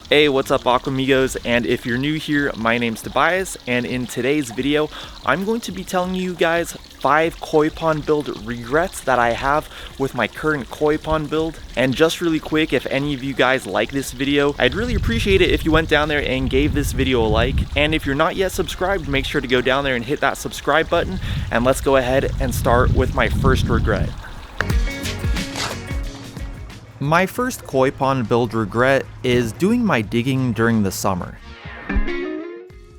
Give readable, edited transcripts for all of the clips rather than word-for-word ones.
Hey, what's up Aquamigos, and if you're new here, my name's Tobias, and in today's video, I'm going to be telling you guys 5 koi pond build regrets that I have with my current koi pond build. And just really quick, if any of you guys like this video, I'd really appreciate it if you went down there and gave this video a like. And if you're not yet subscribed, make sure to go down there and hit that subscribe button, and let's go ahead and start with my first regret. My first koi pond build regret is doing my digging during the summer.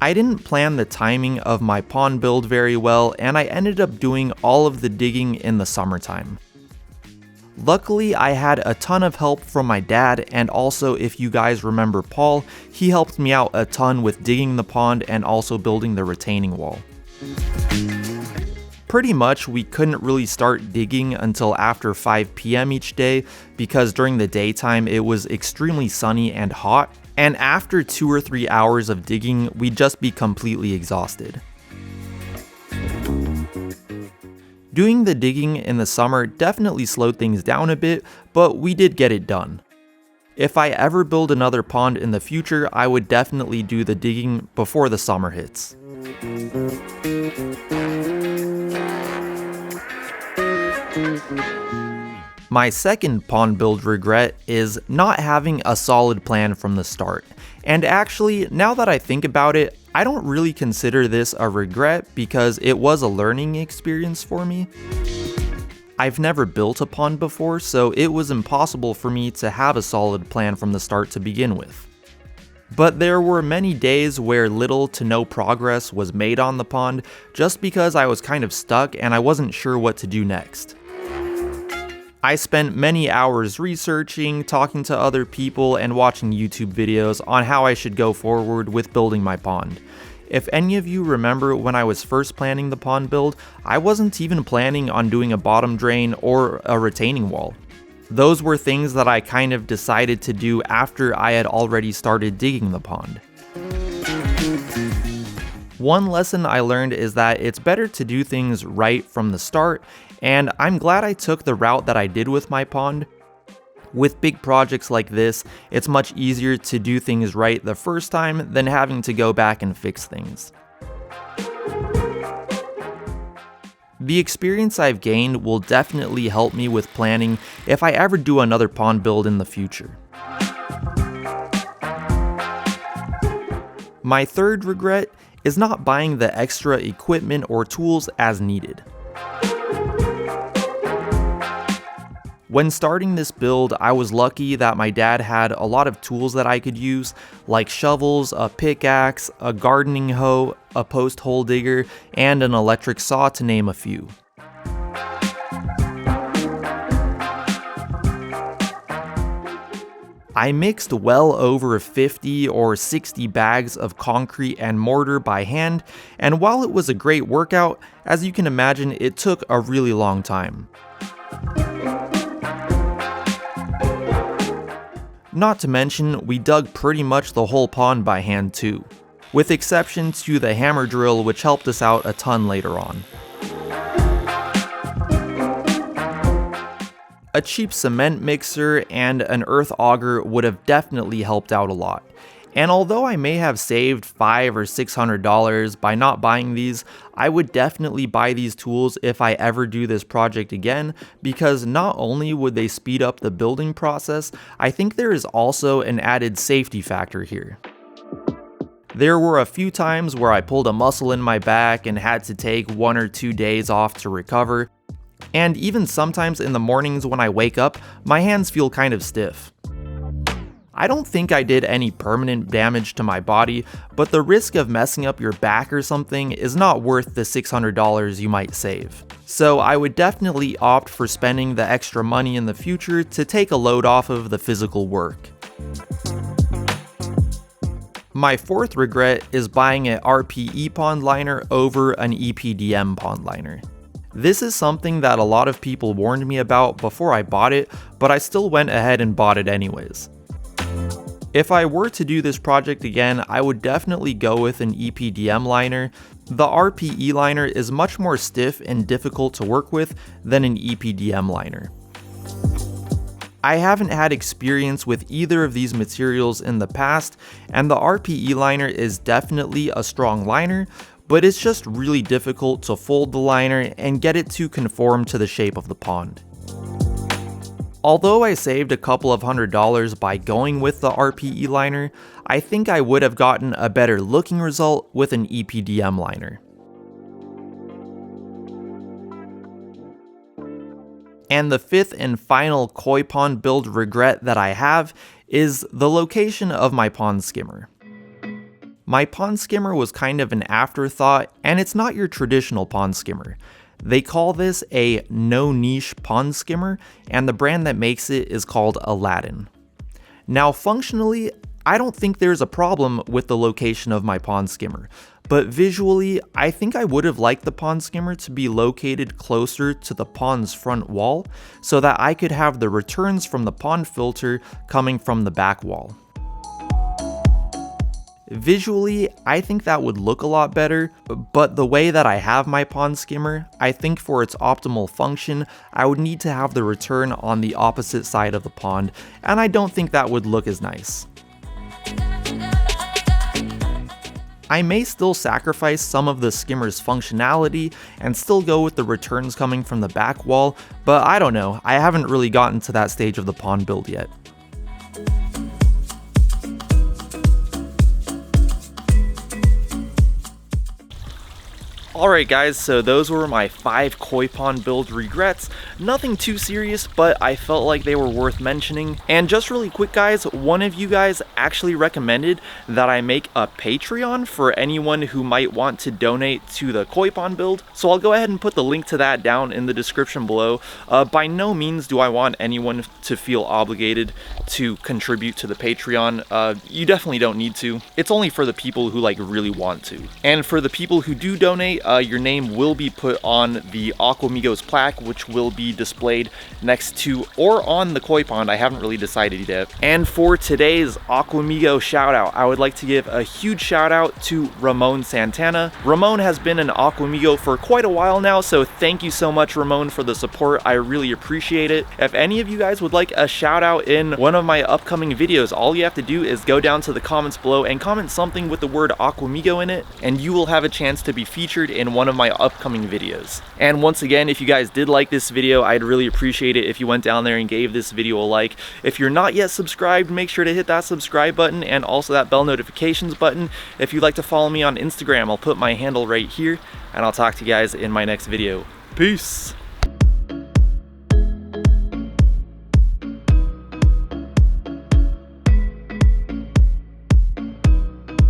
I didn't plan the timing of my pond build very well, and I ended up doing all of the digging in the summertime. Luckily, I had a ton of help from my dad, and also if you guys remember Paul, he helped me out a ton with digging the pond and also building the retaining wall. Pretty much, we couldn't really start digging until after 5 p.m. each day because during the daytime it was extremely sunny and hot, and after 2 or 3 hours of digging, we'd just be completely exhausted. Doing the digging in the summer definitely slowed things down a bit, but we did get it done. If I ever build another pond in the future, I would definitely do the digging before the summer hits. My second pond build regret is not having a solid plan from the start. And actually, now that I think about it, I don't really consider this a regret because it was a learning experience for me. I've never built a pond before, so it was impossible for me to have a solid plan from the start to begin with. But there were many days where little to no progress was made on the pond just because I was kind of stuck and I wasn't sure what to do next. I spent many hours researching, talking to other people, and watching YouTube videos on how I should go forward with building my pond. If any of you remember when I was first planning the pond build, I wasn't even planning on doing a bottom drain or a retaining wall. Those were things that I kind of decided to do after I had already started digging the pond. One lesson I learned is that it's better to do things right from the start, and I'm glad I took the route that I did with my pond. With big projects like this, it's much easier to do things right the first time than having to go back and fix things. The experience I've gained will definitely help me with planning if I ever do another pond build in the future. My third regret is not buying the extra equipment or tools as needed. When starting this build, I was lucky that my dad had a lot of tools that I could use, like shovels, a pickaxe, a gardening hoe, a post hole digger, and an electric saw to name a few. I mixed well over 50 or 60 bags of concrete and mortar by hand, and while it was a great workout, as you can imagine, it took a really long time. Not to mention, we dug pretty much the whole pond by hand too, with exception to the hammer drill which helped us out a ton later on. A cheap cement mixer and an earth auger would have definitely helped out a lot. And although I may have saved $500 or $600 by not buying these, I would definitely buy these tools if I ever do this project again, because not only would they speed up the building process, I think there is also an added safety factor here. There were a few times where I pulled a muscle in my back and had to take 1 or 2 days off to recover, and even sometimes in the mornings when I wake up, my hands feel kind of stiff. I don't think I did any permanent damage to my body, but the risk of messing up your back or something is not worth the $600 you might save. So I would definitely opt for spending the extra money in the future to take a load off of the physical work. My fourth regret is buying an RPE pond liner over an EPDM pond liner. This is something that a lot of people warned me about before I bought it, but I still went ahead and bought it anyways. If I were to do this project again, I would definitely go with an EPDM liner. The RPE liner is much more stiff and difficult to work with than an EPDM liner. I haven't had experience with either of these materials in the past, and the RPE liner is definitely a strong liner, but it's just really difficult to fold the liner and get it to conform to the shape of the pond. Although I saved a couple of $100s by going with the RPE liner, I think I would have gotten a better looking result with an EPDM liner. And the fifth and final koi pond build regret that I have is the location of my pond skimmer. My pond skimmer was kind of an afterthought, and it's not your traditional pond skimmer. They call this a no-niche pond skimmer, and the brand that makes it is called Aladdin. Now functionally, I don't think there's a problem with the location of my pond skimmer, but visually, I think I would have liked the pond skimmer to be located closer to the pond's front wall, so that I could have the returns from the pond filter coming from the back wall. Visually, I think that would look a lot better, but the way that I have my pond skimmer, I think for its optimal function, I would need to have the return on the opposite side of the pond, and I don't think that would look as nice. I may still sacrifice some of the skimmer's functionality and still go with the returns coming from the back wall, but I don't know, I haven't really gotten to that stage of the pond build yet. Alright guys, so those were my 5 koi pond build regrets. Nothing too serious, but I felt like they were worth mentioning. And just really quick guys, one of you guys actually recommended that I make a Patreon for anyone who might want to donate to the koi pond build. So I'll go ahead and put the link to that down in the description below. By no means do I want anyone to feel obligated to contribute to the Patreon. You definitely don't need to. It's only for the people who like really want to. And for the people who do donate, your name will be put on the Aquamigos plaque, which will be displayed next to or on the koi pond. I haven't really decided yet. And for today's Aquamigo shout out, I would like to give a huge shout out to Ramon Santana. Ramon has been an Aquamigo for quite a while now, so thank you so much, Ramon, for the support. I really appreciate it. If any of you guys would like a shout out in one of my upcoming videos, all you have to do is go down to the comments below and comment something with the word Aquamigo in it, and you will have a chance to be featured in one of my upcoming videos. And once again, if you guys did like this video, I'd really appreciate it if you went down there and gave this video a like. If you're not yet subscribed, make sure to hit that subscribe button and also that bell notifications button. If you'd like to follow me on Instagram, I'll put my handle right here, and I'll talk to you guys in my next video. Peace!